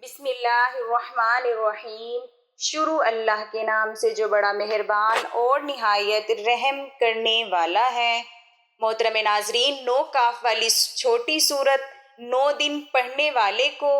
بسم اللہ الرحمن الرحیم۔ شروع اللہ کے نام سے جو بڑا مہربان اور نہایت رحم کرنے والا ہے۔ محترم ناظرین، 9 کاف والی چھوٹی سورت 9 دن پڑھنے والے کو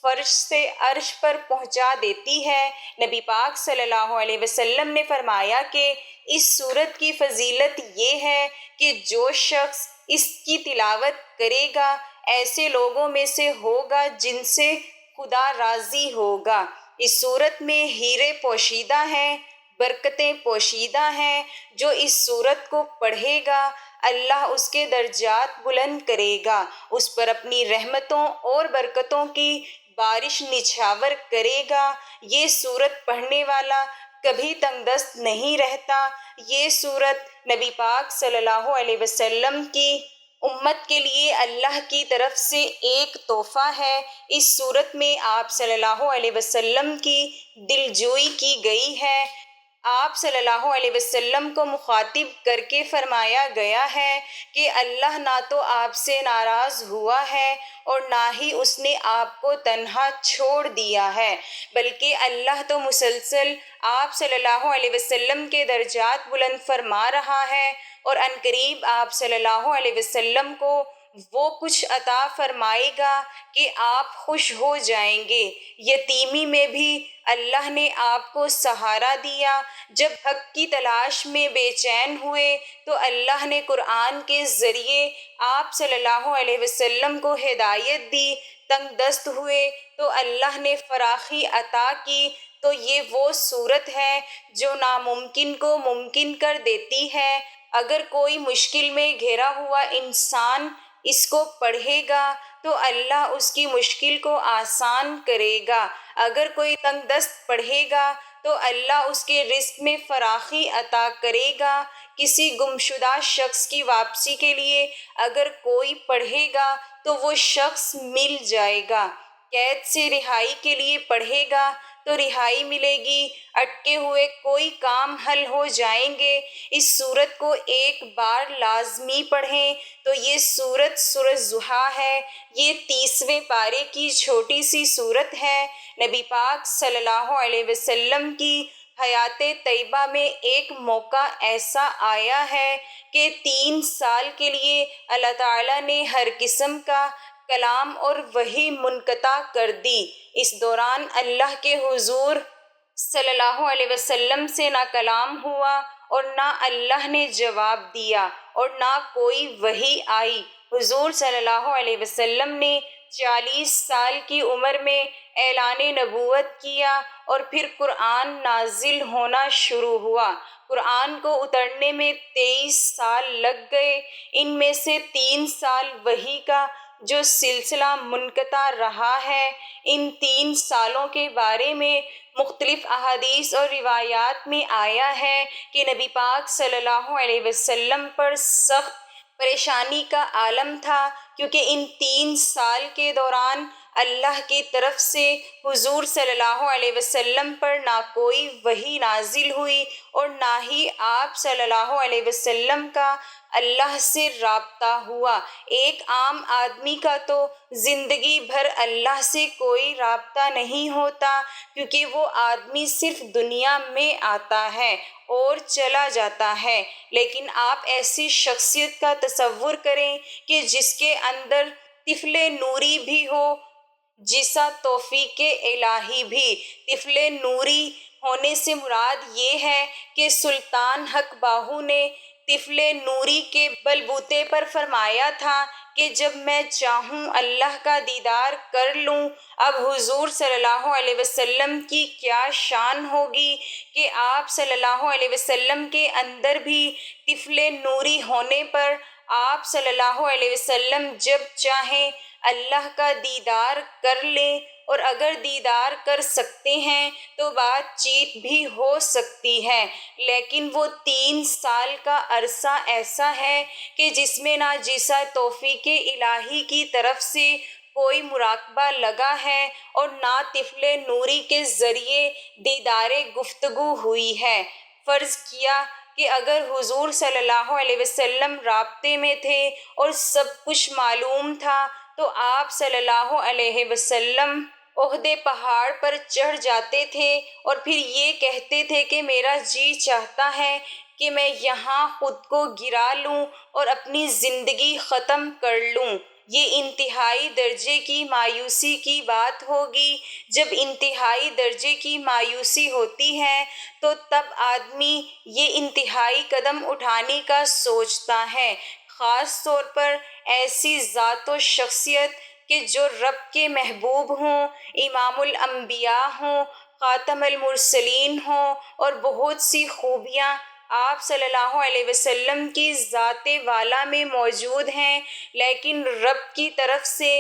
فرش سے عرش پر پہنچا دیتی ہے۔ نبی پاک صلی اللہ علیہ وسلم نے فرمایا کہ اس سورت کی فضیلت یہ ہے کہ جو شخص اس کی تلاوت کرے گا ایسے لوگوں میں سے ہوگا جن سے خدا راضی ہوگا۔ اس سورت میں ہیرے پوشیدہ ہیں، برکتیں پوشیدہ ہیں۔ جو اس سورت کو پڑھے گا اللہ اس کے درجات بلند کرے گا، اس پر اپنی رحمتوں اور برکتوں کی بارش نچھاور کرے گا۔ یہ سورت پڑھنے والا کبھی تنگ دست نہیں رہتا۔ یہ سورت نبی پاک صلی اللہ علیہ وسلم کی امت کے لیے اللہ کی طرف سے ایک تحفہ ہے۔ اس سورت میں آپ صلی اللہ علیہ وسلم کی دلجوئی کی گئی ہے۔ آپ صلی اللہ علیہ وسلم کو مخاطب کر کے فرمایا گیا ہے کہ اللہ نہ تو آپ سے ناراض ہوا ہے اور نہ ہی اس نے آپ کو تنہا چھوڑ دیا ہے، بلکہ اللہ تو مسلسل آپ صلی اللہ علیہ وسلم کے درجات بلند فرما رہا ہے اور عنقریب آپ صلی اللہ علیہ وسلم کو وہ کچھ عطا فرمائے گا کہ آپ خوش ہو جائیں گے۔ یتیمی میں بھی اللہ نے آپ کو سہارا دیا۔ جب حق کی تلاش میں بے چین ہوئے تو اللہ نے قرآن کے ذریعے آپ صلی اللہ علیہ وسلم کو ہدایت دی۔ تنگ دست ہوئے تو اللہ نے فراخی عطا کی۔ تو یہ وہ صورت ہے جو ناممکن کو ممکن کر دیتی ہے۔ اگر کوئی مشکل میں گھرا ہوا انسان اس کو پڑھے گا تو اللہ اس کی مشکل کو آسان کرے گا۔ اگر کوئی تنگ دست پڑھے گا تو اللہ اس کے رزق میں فراخی عطا کرے گا۔ کسی گمشدہ شخص کی واپسی کے لیے اگر کوئی پڑھے گا تو وہ شخص مل جائے گا۔ قید سے رہائی کے لیے پڑھے گا تو رہائی ملے گی۔ اٹکے ہوئے کوئی کام حل ہو جائیں گے۔ اس سورت کو ایک بار لازمی پڑھیں۔ تو یہ سورت سورۃ ضحیٰ ہے۔ یہ 30ویں پارے کی چھوٹی سی سورت ہے۔ نبی پاک صلی اللہ علیہ وسلم کی حیات طیبہ میں ایک موقع ایسا آیا ہے کہ 3 سال کے لیے اللہ تعالیٰ نے ہر قسم کا کلام اور وحی منقطع کر دی۔ اس دوران اللہ کے حضور صلی اللہ علیہ وسلم سے نہ کلام ہوا اور نہ اللہ نے جواب دیا اور نہ کوئی وحی آئی۔ حضور صلی اللہ علیہ وسلم نے 40 سال کی عمر میں اعلان نبوت کیا اور پھر قرآن نازل ہونا شروع ہوا۔ قرآن کو اترنے میں 23 سال لگ گئے۔ ان میں سے 3 سال وحی کا جو سلسلہ منقطع رہا ہے۔ ان 3 سالوں کے بارے میں مختلف احادیث اور روایات میں آیا ہے کہ نبی پاک صلی اللہ علیہ وسلم پر سخت پریشانی کا عالم تھا، کیونکہ ان 3 سال کے دوران اللہ کی طرف سے حضور صلی اللہ علیہ وسلم پر نہ کوئی وحی نازل ہوئی اور نہ ہی آپ صلی اللہ علیہ وسلم کا اللہ سے رابطہ ہوا۔ ایک عام آدمی کا تو زندگی بھر اللہ سے کوئی رابطہ نہیں ہوتا، کیونکہ وہ آدمی صرف دنیا میں آتا ہے اور چلا جاتا ہے، لیکن آپ ایسی شخصیت کا تصور کریں کہ جس کے اندر طفل نوری بھی ہو، جیسا توفیق الہی بھی۔ طفل نوری ہونے سے مراد یہ ہے کہ سلطان حق باہو نے طفل نوری کے بلبوتے پر فرمایا تھا کہ جب میں چاہوں اللہ کا دیدار کر لوں۔ اب حضور صلی اللہ علیہ وسلم کی کیا شان ہوگی کہ آپ صلی اللہ علیہ وسلم کے اندر بھی طفل نوری ہونے پر آپ صلی اللہ علیہ وسلم جب چاہیں اللہ کا دیدار کر لیں، اور اگر دیدار کر سکتے ہیں تو بات چیت بھی ہو سکتی ہے، لیکن وہ 3 سال کا عرصہ ایسا ہے کہ جس میں نہ جیسا توفیق الہی کی طرف سے کوئی مراقبہ لگا ہے اور نہ طفل نوری کے ذریعے دیدار گفتگو ہوئی ہے۔ فرض کیا کہ اگر حضور صلی اللہ علیہ وسلم رابطے میں تھے اور سب کچھ معلوم تھا تو آپ صلی اللہ علیہ وسلم عہدے پہاڑ پر چڑھ جاتے تھے اور پھر یہ کہتے تھے کہ میرا جی چاہتا ہے کہ میں یہاں خود کو گرا لوں اور اپنی زندگی ختم کر لوں۔ یہ انتہائی درجے کی مایوسی کی بات ہوگی۔ جب انتہائی درجے کی مایوسی ہوتی ہے تو تب آدمی یہ انتہائی قدم اٹھانے کا سوچتا ہے، خاص طور پر ایسی ذات و شخصیت کہ جو رب کے محبوب ہوں، امام الانبیاء ہوں، خاتم المرسلین ہوں، اور بہت سی خوبیاں آپ صلی اللہ علیہ وسلم کی ذات والا میں موجود ہیں، لیکن رب کی طرف سے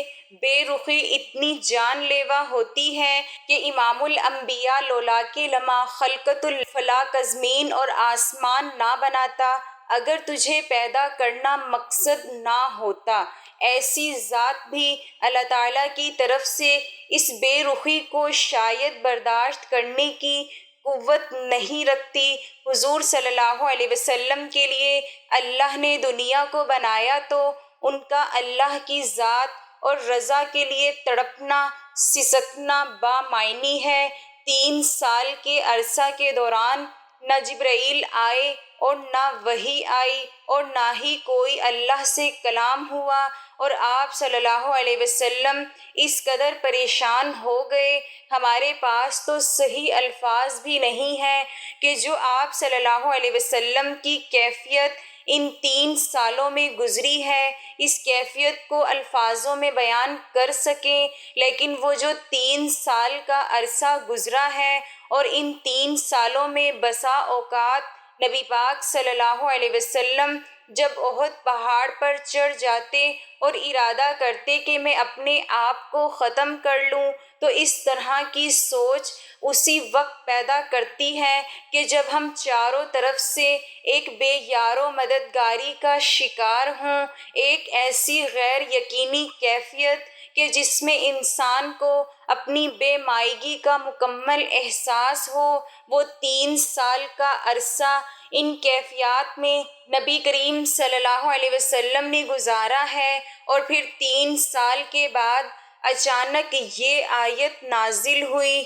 بے رخی اتنی جان لیوا ہوتی ہے کہ امام الانبیاء لولا کے لمحہ خلقت الفلاک زمین اور آسمان نہ بناتا اگر تجھے پیدا کرنا مقصد نہ ہوتا۔ ایسی ذات بھی اللہ تعالیٰ کی طرف سے اس بے رخی کو شاید برداشت کرنے کی قوت نہیں رکھتی۔ حضور صلی اللہ علیہ وسلم کے لیے اللہ نے دنیا کو بنایا تو ان کا اللہ کی ذات اور رضا کے لیے تڑپنا، سسکنا بامعنی ہے۔ 3 سال کے عرصہ کے دوران نہ جبرائیل آئے اور نہ وحی آئی اور نہ ہی کوئی اللہ سے کلام ہوا، اور آپ صلی اللہ علیہ وسلم اس قدر پریشان ہو گئے۔ ہمارے پاس تو صحیح الفاظ بھی نہیں ہیں کہ جو آپ صلی اللہ علیہ وسلم کی کیفیت ان 3 سالوں میں گزری ہے اس کیفیت کو الفاظوں میں بیان کر سکیں، لیکن وہ جو 3 سال کا عرصہ گزرا ہے اور ان 3 سالوں میں بسا اوقات نبی پاک صلی اللہ علیہ وسلم جب احد پہاڑ پر چڑھ جاتے اور ارادہ کرتے کہ میں اپنے آپ کو ختم کر لوں، تو اس طرح کی سوچ اسی وقت پیدا کرتی ہے کہ جب ہم چاروں طرف سے ایک بے یار و مددگاری کا شکار ہوں، ایک ایسی غیر یقینی کیفیت کہ جس میں انسان کو اپنی بے مائگی کا مکمل احساس ہو۔ وہ 3 سال کا عرصہ ان کیفیات میں نبی کریم صلی اللہ علیہ وسلم نے گزارا ہے، اور پھر 3 سال کے بعد اچانک یہ آیت نازل ہوئی۔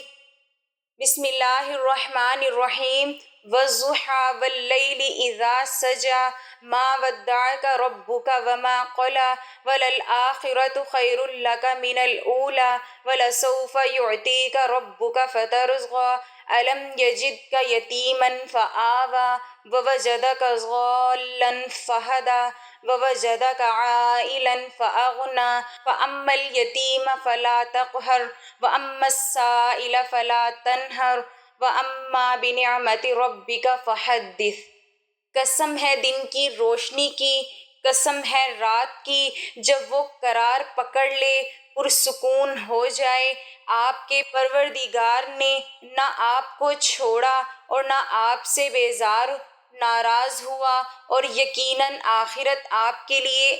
بسم اللہ الرحمن الرحیم۔ والضحیٰ واللیل اذا سجی ما ودعک ربک وما قلی وللآخرۃ خیر لک من الأولی ولسوف یعطیک ربک فترضی ألم یجدک یتیما فآوی ووجدک ضالا فہدی ووجدک عائلا فأغنی فأما الیتیم فلا تقہر وأما السائل فلا تنہر وأما بنعمت ربک فحدث۔ قسم ہے دن کی روشنی کی، قسم ہے رات کی، جب وہ قرار پکڑ لے، پرسکون ہو جائے۔ آپ کے پروردگار نے نہ آپ کو چھوڑا اور نہ آپ سے بیزار ناراض ہوا، اور یقیناً آخرت آپ کے لیے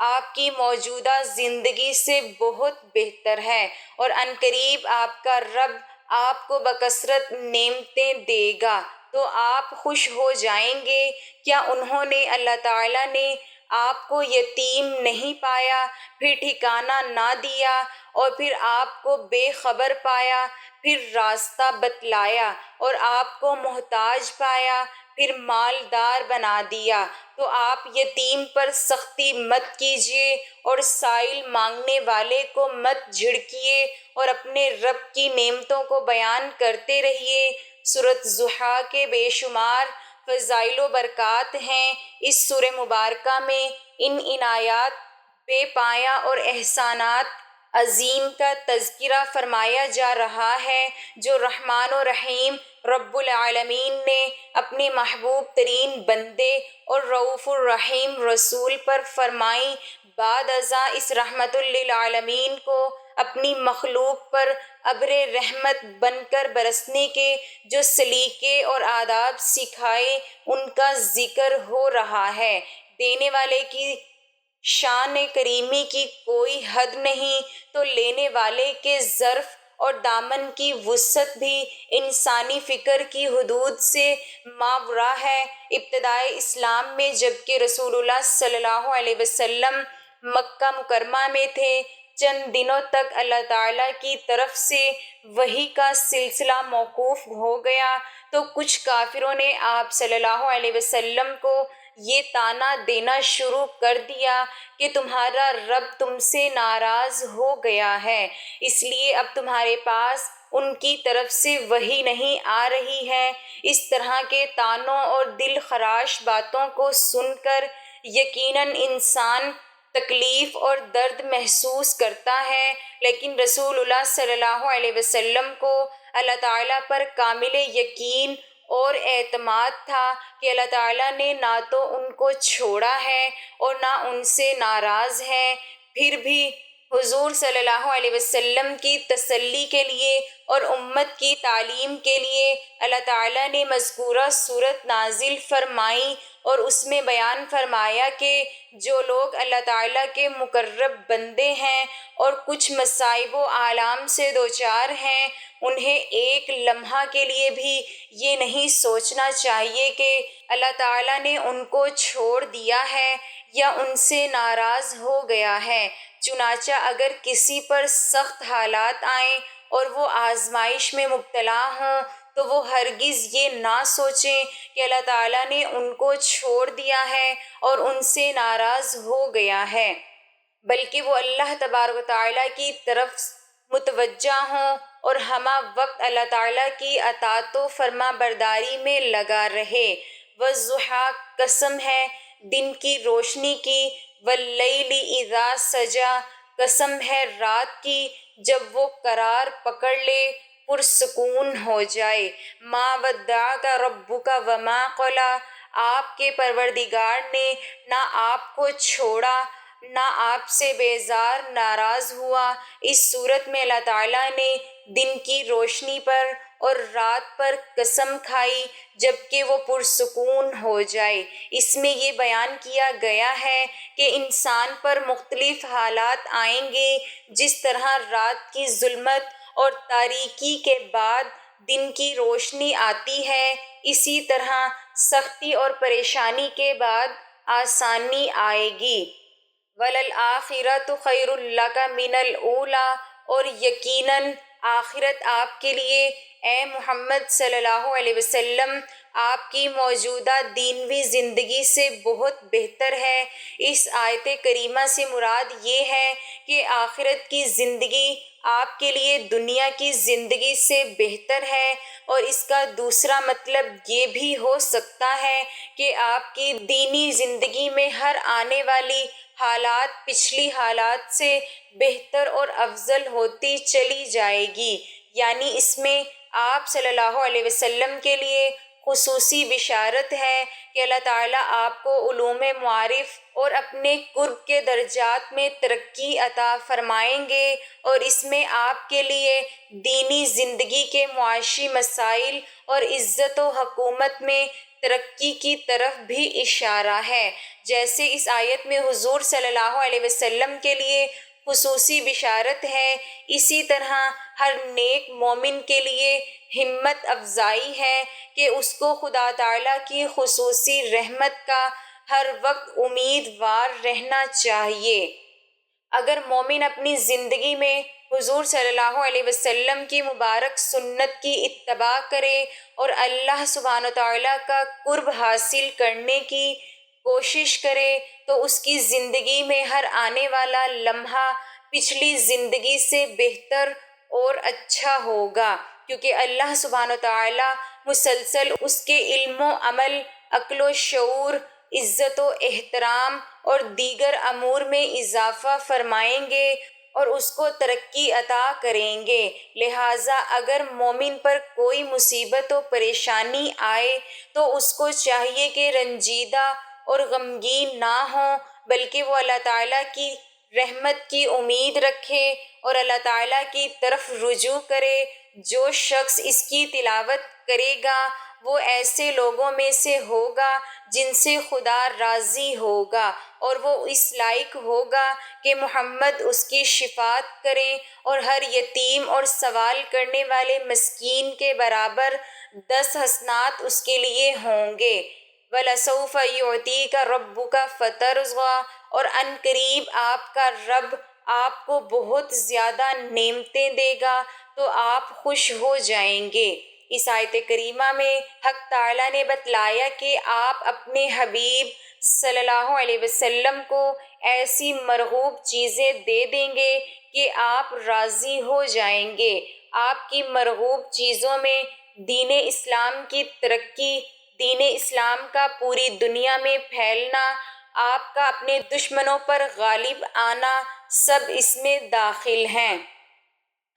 آپ کی موجودہ زندگی سے بہت بہتر ہے، اور عنقریب آپ کا رب آپ کو بکثرت نعمتیں دے گا تو آپ خوش ہو جائیں گے۔ کیا انہوں نے اللہ تعالیٰ نے آپ کو یتیم نہیں پایا، پھر ٹھکانہ نہ دیا، اور پھر آپ کو بے خبر پایا، پھر راستہ بتلایا، اور آپ کو محتاج پایا، پھر مالدار بنا دیا؟ تو آپ یتیم پر سختی مت کیجیے اور سائل مانگنے والے کو مت جھڑکیے، اور اپنے رب کی نعمتوں کو بیان کرتے رہیے۔ سورۃ ضحیٰ کے بے شمار فضائل و برکات ہیں۔ اس سورہ مبارکہ میں ان عنایات بے پایہ اور احسانات عظیم کا تذکرہ فرمایا جا رہا ہے جو رحمان و رحیم رب العالمین نے اپنے محبوب ترین بندے اور رؤوف الرحیم رسول پر فرمائیں۔ بعد ازاں اس رحمت للعالمین کو اپنی مخلوق پر ابر رحمت بن کر برسنے کے جو سلیقے اور آداب سکھائے ان کا ذکر ہو رہا ہے۔ دینے والے کی شان کریمی کی کوئی حد نہیں، تو لینے والے کے ظرف اور دامن کی وسعت بھی انسانی فکر کی حدود سے ماوراء ہے۔ ابتدائے اسلام میں جبکہ رسول اللہ صلی اللہ علیہ وسلم مکہ مکرمہ میں تھے چند دنوں تک اللہ تعالیٰ کی طرف سے وحی کا سلسلہ موقوف ہو گیا تو کچھ کافروں نے آپ صلی اللہ علیہ وسلم کو یہ طعنہ دینا شروع کر دیا کہ تمہارا رب تم سے ناراض ہو گیا ہے، اس لیے اب تمہارے پاس ان کی طرف سے وحی نہیں آ رہی ہے۔ اس طرح کے طعنوں اور دل خراش باتوں کو سن کر یقیناً انسان تکلیف اور درد محسوس کرتا ہے، لیکن رسول اللہ صلی اللہ علیہ وسلم کو اللہ تعالیٰ پر کامل یقین اور اعتماد تھا کہ اللہ تعالیٰ نے نہ تو ان کو چھوڑا ہے اور نہ ان سے ناراض ہے۔ پھر بھی حضور صلی اللہ علیہ وسلم کی تسلی کے لیے اور امت کی تعلیم کے لیے اللہ تعالیٰ نے مذکورہ صورت نازل فرمائی اور اس میں بیان فرمایا کہ جو لوگ اللہ تعالیٰ کے مقرب بندے ہیں اور کچھ مصائب و آلام سے دوچار ہیں، انہیں ایک لمحہ کے لیے بھی یہ نہیں سوچنا چاہیے کہ اللہ تعالیٰ نے ان کو چھوڑ دیا ہے یا ان سے ناراض ہو گیا ہے۔ چنانچہ اگر کسی پر سخت حالات آئیں اور وہ آزمائش میں مبتلا ہوں تو وہ ہرگز یہ نہ سوچیں کہ اللہ تعالیٰ نے ان کو چھوڑ دیا ہے اور ان سے ناراض ہو گیا ہے، بلکہ وہ اللہ تبارک و تعالیٰ کی طرف متوجہ ہوں اور ہمہ وقت اللہ تعالیٰ کی اطاعت و فرما برداری میں لگا رہے۔ والضحیٰ، قسم ہے دن کی روشنی کی، واللیل اذا سجا، قسم ہے رات کی جب وہ قرار پکڑ لے، پرسکون ہو جائے۔ ما ودعک ربک وما قلی، آپ کے پروردگار نے نہ آپ کو چھوڑا نہ آپ سے بیزار ناراض ہوا۔ اس صورت میں اللہ تعالیٰ نے دن کی روشنی پر اور رات پر قسم کھائی جبکہ وہ پرسکون ہو جائے۔ اس میں یہ بیان کیا گیا ہے کہ انسان پر مختلف حالات آئیں گے، جس طرح رات کی ظلمت اور تاریکی کے بعد دن کی روشنی آتی ہے، اسی طرح سختی اور پریشانی کے بعد آسانی آئے گی۔ وَلَلْآخِرَةُ خَيْرٌ لَكَ مِنَ الْأُولَىٰ، اور یقیناً آخرت آپ کے لیے اے محمد صلی اللہ علیہ وسلم آپ کی موجودہ دینوی زندگی سے بہت بہتر ہے۔ اس آیت کریمہ سے مراد یہ ہے کہ آخرت کی زندگی آپ کے لیے دنیا کی زندگی سے بہتر ہے، اور اس کا دوسرا مطلب یہ بھی ہو سکتا ہے کہ آپ کی دینی زندگی میں ہر آنے والی حالات پچھلی حالات سے بہتر اور افضل ہوتی چلی جائے گی، یعنی اس میں آپ صلی اللہ علیہ وسلم کے لیے خصوصی بشارت ہے کہ اللہ تعالیٰ آپ کو علوم معارف اور اپنے قرب کے درجات میں ترقی عطا فرمائیں گے، اور اس میں آپ کے لیے دینی زندگی کے معاشی مسائل اور عزت و حکومت میں ترقی کی طرف بھی اشارہ ہے۔ جیسے اس آیت میں حضور صلی اللہ علیہ وسلم کے لیے خصوصی بشارت ہے، اسی طرح ہر نیک مومن کے لیے ہمت افزائی ہے کہ اس کو خدا تعالیٰ کی خصوصی رحمت کا ہر وقت امیدوار رہنا چاہیے۔ اگر مومن اپنی زندگی میں حضور صلی اللہ علیہ وسلم کی مبارک سنت کی اتباع کرے اور اللہ سبحانہ وتعالیٰ کا قرب حاصل کرنے کی کوشش کرے تو اس کی زندگی میں ہر آنے والا لمحہ پچھلی زندگی سے بہتر اور اچھا ہوگا، کیونکہ اللہ سبحانہ وتعالیٰ مسلسل اس کے علم و عمل، عقل و شعور، عزت و احترام اور دیگر امور میں اضافہ فرمائیں گے اور اس کو ترقی عطا کریں گے۔ لہٰذا اگر مومن پر کوئی مصیبت و پریشانی آئے تو اس کو چاہیے کہ رنجیدہ اور غمگین نہ ہو، بلکہ وہ اللہ تعالیٰ کی رحمت کی امید رکھے اور اللہ تعالیٰ کی طرف رجوع کرے۔ جو شخص اس کی تلاوت کرے گا وہ ایسے لوگوں میں سے ہوگا جن سے خدا راضی ہوگا، اور وہ اس لائق ہوگا کہ محمد اس کی شفاعت کریں، اور ہر یتیم اور سوال کرنے والے مسکین کے برابر 10 حسنات اس کے لیے ہوں گے۔ وَلَسَوْفَ يُعْطِيكَ رَبُّكَ فَتَرْضَىٰ، اور عن قریب آپ کا رب آپ کو بہت زیادہ نعمتیں دے گا تو آپ خوش ہو جائیں گے۔ اس آیت کریمہ میں حق تعالیٰ نے بتلایا کہ آپ اپنے حبیب صلی اللہ علیہ وسلم کو ایسی مرغوب چیزیں دے دیں گے کہ آپ راضی ہو جائیں گے۔ آپ کی مرغوب چیزوں میں دین اسلام کی ترقی، دین اسلام کا پوری دنیا میں پھیلنا، آپ کا اپنے دشمنوں پر غالب آنا، سب اس میں داخل ہیں۔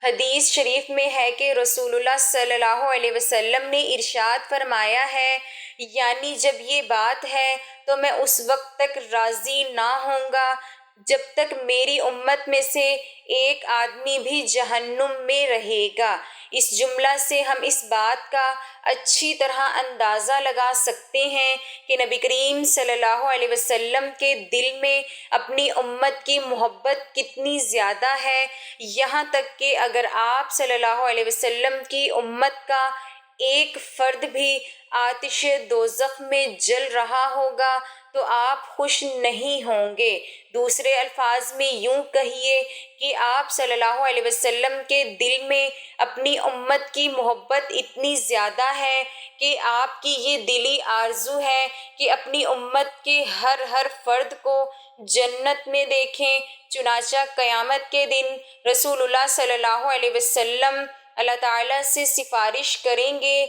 حدیث شریف میں ہے کہ رسول اللہ صلی اللہ علیہ وسلم نے ارشاد فرمایا ہے، یعنی جب یہ بات ہے تو میں اس وقت تک راضی نہ ہوں گا جب تک میری امت میں سے ایک آدمی بھی جہنم میں رہے گا۔ اس جملہ سے ہم اس بات کا اچھی طرح اندازہ لگا سکتے ہیں کہ نبی کریم صلی اللہ علیہ وسلم کے دل میں اپنی امت کی محبت کتنی زیادہ ہے، یہاں تک کہ اگر آپ صلی اللہ علیہ وسلم کی امت کا ایک فرد بھی آتش دوزخ میں جل رہا ہوگا تو آپ خوش نہیں ہوں گے۔ دوسرے الفاظ میں یوں کہیے کہ آپ صلی اللہ علیہ وسلم کے دل میں اپنی امت کی محبت اتنی زیادہ ہے کہ آپ کی یہ دلی آرزو ہے کہ اپنی امت کے ہر فرد کو جنت میں دیکھیں۔ چنانچہ قیامت کے دن رسول اللہ صلی اللہ علیہ وسلم اللہ تعالیٰ سے سفارش کریں گے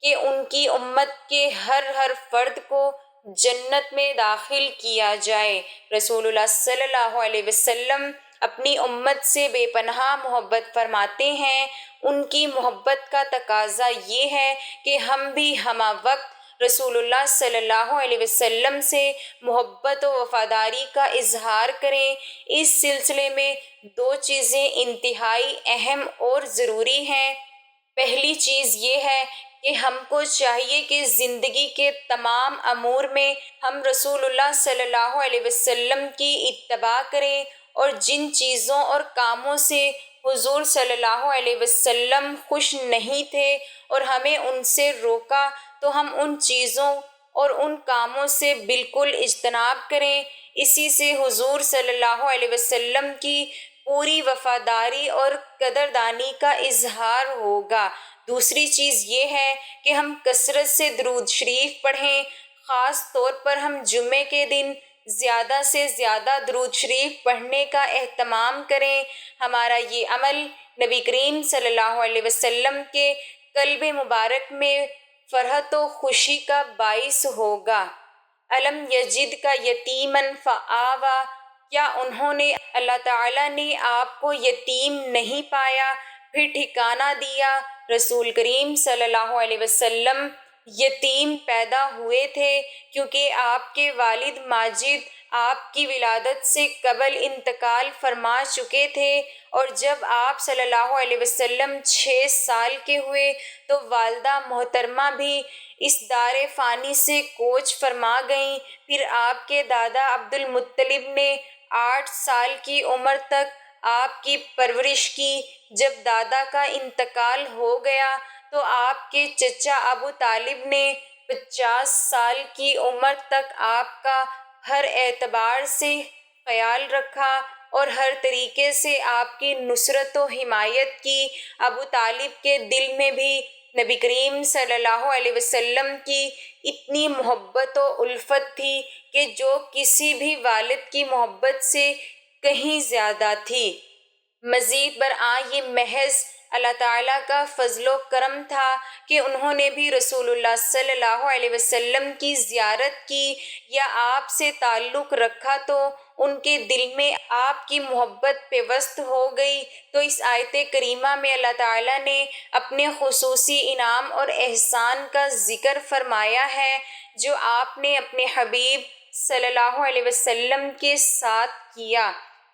کہ ان کی امت کے ہر فرد کو جنت میں داخل کیا جائے۔ رسول اللہ صلی اللہ علیہ وسلم اپنی امت سے بے پناہ محبت فرماتے ہیں۔ ان کی محبت کا تقاضا یہ ہے کہ ہم بھی ہمہ وقت رسول اللہ صلی اللہ علیہ وسلم سے محبت و وفاداری کا اظہار کریں۔ اس سلسلے میں دو چیزیں انتہائی اہم اور ضروری ہیں۔ پہلی چیز یہ ہے کہ ہم کو چاہیے کہ زندگی کے تمام امور میں ہم رسول اللہ صلی اللہ علیہ وسلم کی اتباع کریں، اور جن چیزوں اور کاموں سے حضور صلی اللہ علیہ وسلم خوش نہیں تھے اور ہمیں ان سے روکا تو ہم ان چیزوں اور ان کاموں سے بالکل اجتناب کریں۔ اسی سے حضور صلی اللہ علیہ وسلم کی پوری وفاداری اور قدردانی کا اظہار ہوگا۔ دوسری چیز یہ ہے کہ ہم کثرت سے درود شریف پڑھیں۔ خاص طور پر ہم جمعے کے دن زیادہ سے زیادہ درود شریف پڑھنے کا اہتمام کریں۔ ہمارا یہ عمل نبی کریم صلی اللہ علیہ وسلم کے قلب مبارک میں فرحت و خوشی کا باعث ہوگا۔ الم یجد کا یتیماً فآویٰ، کیا انہوں نے اللہ تعالیٰ نے آپ کو یتیم نہیں پایا پھر ٹھکانہ دیا؟ رسول کریم صلی اللہ علیہ وسلم یتیم پیدا ہوئے تھے کیونکہ آپ کے والد ماجد آپ کی ولادت سے قبل انتقال فرما چکے تھے، اور جب آپ صلی اللہ علیہ وسلم 6 سال کے ہوئے تو والدہ محترمہ بھی اس دار فانی سے کوچ فرما گئیں۔ پھر آپ کے دادا عبد المطلب نے 8 سال کی عمر تک آپ کی پرورش کی۔ جب دادا کا انتقال ہو گیا تو آپ کے چچا ابو طالب نے 50 سال کی عمر تک آپ کا ہر اعتبار سے خیال رکھا اور ہر طریقے سے آپ کی نصرت و حمایت کی۔ ابو طالب کے دل میں بھی نبی کریم صلی اللہ علیہ وسلم کی اتنی محبت و الفت تھی کہ جو کسی بھی والد کی محبت سے کہیں زیادہ تھی۔ مزید برآں یہ محض اللہ تعالیٰ کا فضل و کرم تھا کہ انہوں نے بھی رسول اللہ صلی اللہ علیہ وسلم کی زیارت کی یا آپ سے تعلق رکھا تو ان کے دل میں آپ کی محبت پیوست ہو گئی۔ تو اس آیت کریمہ میں اللہ تعالیٰ نے اپنے خصوصی انعام اور احسان کا ذکر فرمایا ہے جو آپ نے اپنے حبیب صلی اللہ علیہ وسلم کے ساتھ کیا۔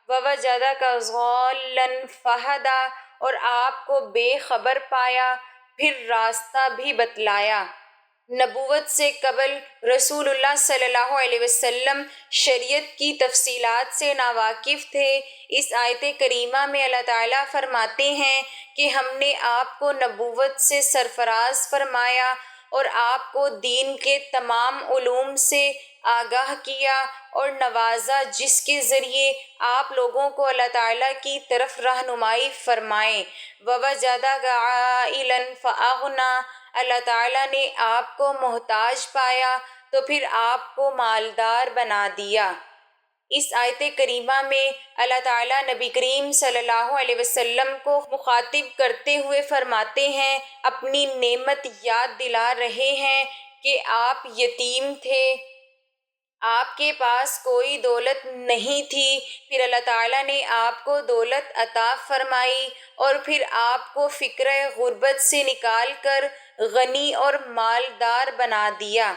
وَوَجَدَكَ ضَالًّا فَہَدَىٰ، اور آپ کو بے خبر پایا پھر راستہ بھی بتلایا۔ نبوت سے قبل رسول اللہ صلی اللہ علیہ وسلم شریعت کی تفصیلات سے ناواقف تھے۔ اس آیت کریمہ میں اللہ تعالیٰ فرماتے ہیں کہ ہم نے آپ کو نبوت سے سرفراز فرمایا، اور آپ کو دین کے تمام علوم سے آگاہ کیا اور نوازا، جس کے ذریعے آپ لوگوں کو اللہ تعالیٰ کی طرف رہنمائی فرمائیں۔ وَوَجَدَكَ عَائِلًا فَأَغْنَىٰ، اللہ تعالیٰ نے آپ کو محتاج پایا تو پھر آپ کو مالدار بنا دیا۔ اس آیت کریمہ میں اللہ تعالیٰ نبی کریم صلی اللہ علیہ وسلم کو مخاطب کرتے ہوئے فرماتے ہیں، اپنی نعمت یاد دلا رہے ہیں کہ آپ یتیم تھے، آپ کے پاس کوئی دولت نہیں تھی، پھر اللہ تعالیٰ نے آپ کو دولت عطا فرمائی اور پھر آپ کو فکر غربت سے نکال کر غنی اور مالدار بنا دیا۔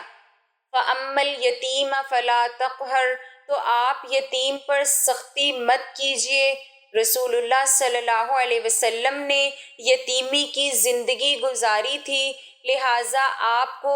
فَأَمَّا الْيَتِيمَ فَلَا تَقْهَرْ، تو آپ یتیم پر سختی مت کیجیے۔ رسول اللہ صلی اللہ علیہ وسلم نے یتیمی کی زندگی گزاری تھی، لہٰذا آپ کو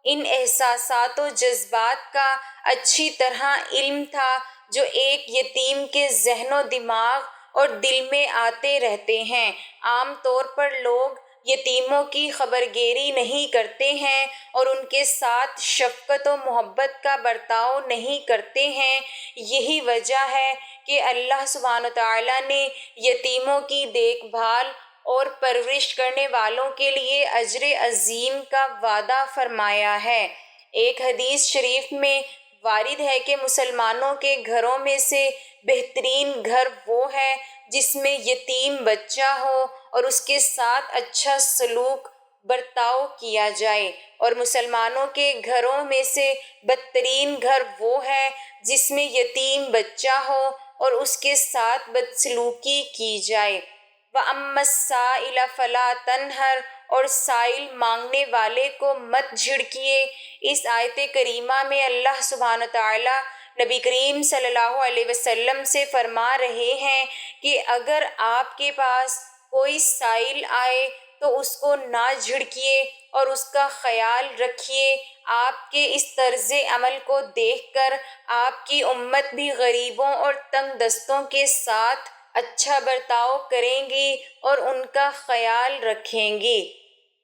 ان احساسات و جذبات کا اچھی طرح علم تھا جو ایک یتیم کے ذہن و دماغ اور دل میں آتے رہتے ہیں۔ عام طور پر لوگ یتیموں کی خبرگیری نہیں کرتے ہیں اور ان کے ساتھ شفقت و محبت کا برتاؤ نہیں کرتے ہیں۔ یہی وجہ ہے کہ اللہ سبحانہ وتعالیٰ نے یتیموں کی دیکھ بھال اور پرورش کرنے والوں کے لیے اجر عظیم کا وعدہ فرمایا ہے۔ ایک حدیث شریف میں وارد ہے کہ مسلمانوں کے گھروں میں سے بہترین گھر وہ ہے جس میں یتیم بچہ ہو اور اس کے ساتھ اچھا سلوک برتاؤ کیا جائے، اور مسلمانوں کے گھروں میں سے بدترین گھر وہ ہے جس میں یتیم بچہ ہو اور اس کے ساتھ بدسلوکی کی جائے۔ وَأَمَّا السَّائِلَ فَلَا تَنْهَرْ، اور سائل مانگنے والے کو مت جھڑکیے۔ اس آیت کریمہ میں اللہ سبحانہ تعالیٰ نبی کریم صلی اللہ علیہ وسلم سے فرما رہے ہیں کہ اگر آپ کے پاس کوئی سائل آئے تو اس کو نہ جھڑکیے اور اس کا خیال رکھیے۔ آپ کے اس طرز عمل کو دیکھ کر آپ کی امت بھی غریبوں اور تنگ دستوں کے ساتھ اچھا برتاؤ کریں گی اور ان کا خیال رکھیں گی۔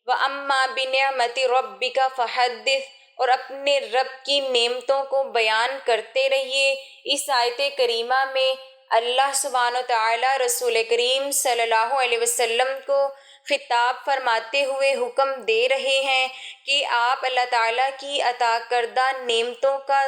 وَأَمَّا بِنِعْمَتِ رَبِّكَ فَحَدِّثْ، اور اپنے رب کی نعمتوں کو بیان کرتے رہیے۔ اس آیت کریمہ میں اللہ سبحانہ وتعالیٰ رسول کریم صلی اللہ علیہ وسلم کو خطاب فرماتے ہوئے حکم دے رہے ہیں کہ آپ اللہ تعالیٰ کی عطا کردہ نعمتوں کا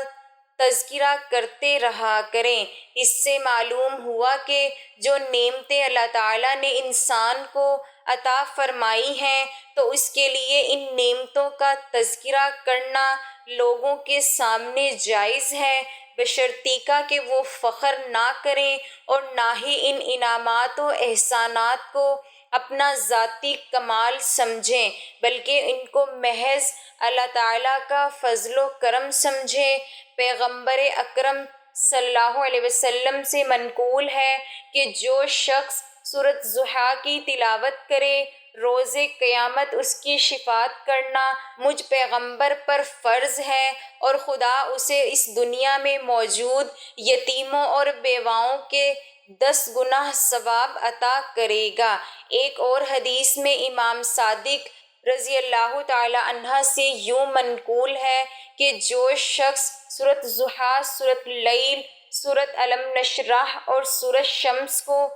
تذکرہ کرتے رہا کریں۔ اس سے معلوم ہوا کہ جو نعمتیں اللہ تعالیٰ نے انسان کو عطا فرمائی ہیں تو اس کے لیے ان نعمتوں کا تذکرہ کرنا لوگوں کے سامنے جائز ہے، بشرطیکہ کہ وہ فخر نہ کریں اور نہ ہی ان انعامات و احسانات کو اپنا ذاتی کمال سمجھیں، بلکہ ان کو محض اللہ تعالیٰ کا فضل و کرم سمجھیں۔ پیغمبر اکرم صلی اللہ علیہ وسلم سے منقول ہے کہ جو شخص سورۃ ضحیٰ کی تلاوت کرے، روز قیامت اس کی شفاعت کرنا مجھ پیغمبر پر فرض ہے اور خدا اسے اس دنیا میں موجود یتیموں اور بیواؤں کے 10 گنا ثواب عطا کرے گا۔ ایک اور حدیث میں امام صادق رضی اللہ تعالی عنہ سے یوں منقول ہے کہ جو شخص سورۃ ضحیٰ، سورۃ اللیل، سورۃ الم نشرح اور سورۃ شمس کو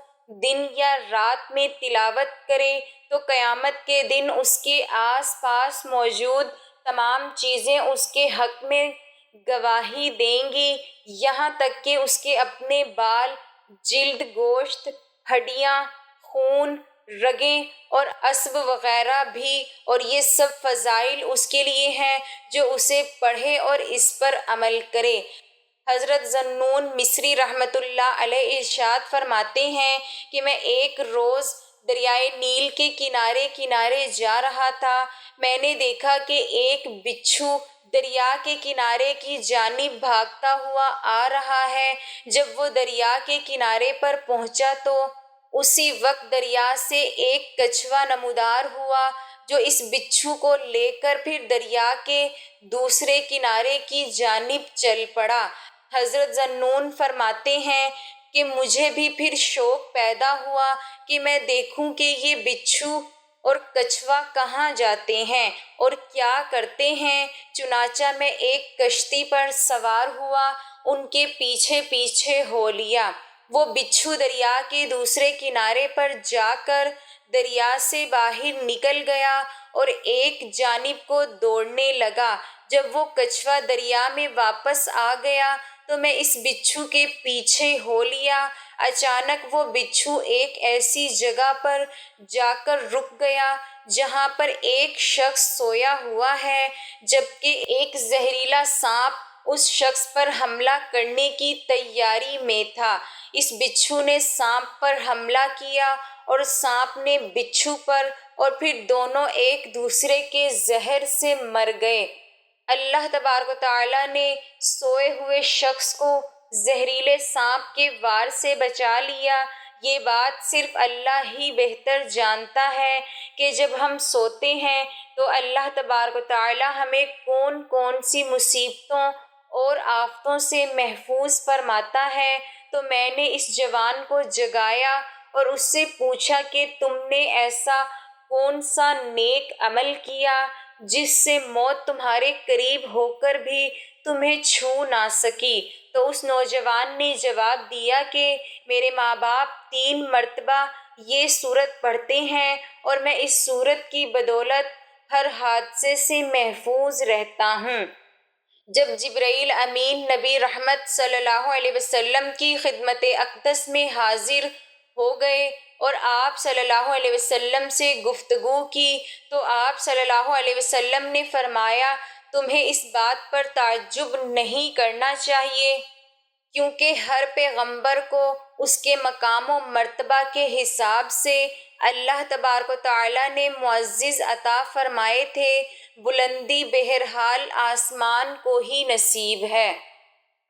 دن یا رات میں تلاوت کرے تو قیامت کے دن اس کے آس پاس موجود تمام چیزیں اس کے حق میں گواہی دیں گی، یہاں تک کہ اس کے اپنے بال، جلد، گوشت، ہڈیاں، خون، رگیں اور عصب وغیرہ بھی، اور یہ سب فضائل اس کے لیے ہیں جو اسے پڑھے اور اس پر عمل کرے۔ حضرت ذنون مصری رحمۃ اللہ علیہ ارشاد فرماتے ہیں کہ میں ایک روز دریائے نیل کے کنارے کنارے جا رہا تھا، میں نے دیکھا کہ ایک بچھو دریا کے کنارے کی جانب بھاگتا ہوا آ رہا ہے۔ جب وہ دریا کے کنارے پر پہنچا تو اسی وقت دریا سے ایک کچھوا نمودار ہوا جو اس بچھو کو لے کر پھر دریا کے دوسرے کنارے کی جانب چل پڑا۔ حضرت ذنون فرماتے ہیں کہ مجھے بھی پھر شوق پیدا ہوا کہ میں دیکھوں کہ یہ بچھو اور کچھوا کہاں جاتے ہیں اور کیا کرتے ہیں؟ چنانچہ میں ایک کشتی پر سوار ہوا، ان کے پیچھے پیچھے ہو لیا۔ وہ بچھو دریا کے دوسرے کنارے پر جا کر دریا سے باہر نکل گیا اور ایک جانب کو دوڑنے لگا۔ جب وہ کچھوا دریا میں واپس آ گیا تو میں اس بچھو کے پیچھے ہو لیا۔ اچانک وہ بچھو ایک ایسی جگہ پر جا کر رک گیا جہاں پر ایک شخص سویا ہوا ہے، جبکہ ایک زہریلا سانپ اس شخص پر حملہ کرنے کی تیاری میں تھا۔ اس بچھو نے سانپ پر حملہ کیا اور سانپ نے بچھو پر، اور پھر دونوں ایک دوسرے کے زہر سے مر گئے۔ اللہ تبارک و تعالیٰ نے سوئے ہوئے شخص کو زہریلے سانپ کے وار سے بچا لیا۔ یہ بات صرف اللہ ہی بہتر جانتا ہے کہ جب ہم سوتے ہیں تو اللہ تبارک و تعالیٰ ہمیں کون کون سی مصیبتوں اور آفتوں سے محفوظ فرماتا ہے۔ تو میں نے اس جوان کو جگایا اور اس سے پوچھا کہ تم نے ایسا کون سا نیک عمل کیا جس سے موت تمہارے قریب ہو کر بھی تمہیں چھو نہ سکی؟ تو اس نوجوان نے جواب دیا کہ میرے ماں باپ 3 مرتبہ یہ سورت پڑھتے ہیں اور میں اس سورت کی بدولت ہر حادثے سے محفوظ رہتا ہوں۔ جب جبرائیل امین نبی رحمت صلی اللہ علیہ وسلم کی خدمت اقدس میں حاضر ہو گئے اور آپ صلی اللہ علیہ وسلم سے گفتگو کی تو آپ صلی اللہ علیہ وسلم نے فرمایا، تمہیں اس بات پر تعجب نہیں کرنا چاہیے کیونکہ ہر پیغمبر کو اس کے مقام و مرتبہ کے حساب سے اللہ تبارک و تعالیٰ نے معزز عطا فرمائے تھے۔ بلندی بہرحال آسمان کو ہی نصیب ہے۔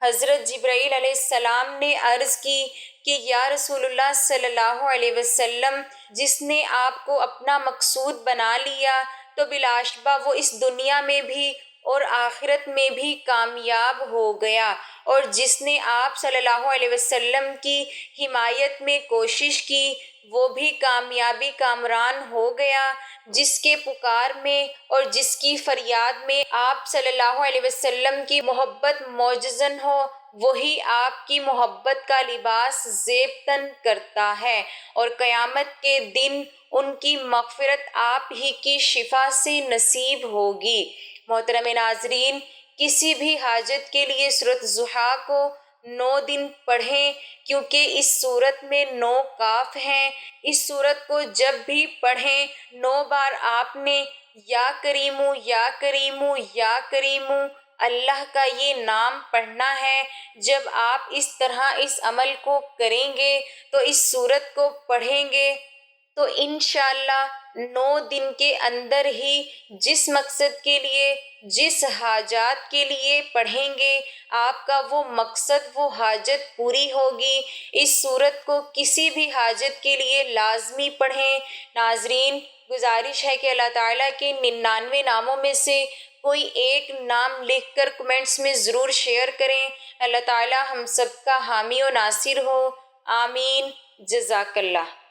حضرت جبرائیل علیہ السلام نے عرض کی کہ یا رسول اللہ صلی اللہ علیہ وسلم، جس نے آپ کو اپنا مقصود بنا لیا تو بلا شبہ وہ اس دنیا میں بھی اور آخرت میں بھی کامیاب ہو گیا، اور جس نے آپ صلی اللہ علیہ وسلم کی حمایت میں کوشش کی وہ بھی کامیابی کامران ہو گیا۔ جس کے پکار میں اور جس کی فریاد میں آپ صلی اللہ علیہ وسلم کی محبت موجزن ہو، وہی آپ کی محبت کا لباس زیب تن کرتا ہے، اور قیامت کے دن ان کی مغفرت آپ ہی کی شفا سے نصیب ہوگی۔ محترم ناظرین، کسی بھی حاجت کے لیے سورۃ ضحیٰ کو 9 دن پڑھیں کیونکہ اس سورت میں 9 کاف ہیں۔ اس سورت کو جب بھی پڑھیں 9 بار آپ نے یا کریمو یا کریمو یا کریمو اللہ کا یہ نام پڑھنا ہے۔ جب آپ اس طرح اس عمل کو کریں گے تو اس سورت کو پڑھیں گے تو انشاءاللہ 9 دن کے اندر ہی جس مقصد کے لیے، جس حاجات کے لیے پڑھیں گے، آپ کا وہ مقصد، وہ حاجت پوری ہوگی۔ اس سورت کو کسی بھی حاجت کے لیے لازمی پڑھیں۔ ناظرین، گزارش ہے کہ اللہ تعالیٰ کے 99 ناموں میں سے کوئی ایک نام لکھ کر کمنٹس میں ضرور شیئر کریں۔ اللہ تعالیٰ ہم سب کا حامی و ناصر ہو، آمین۔ جزاک اللہ۔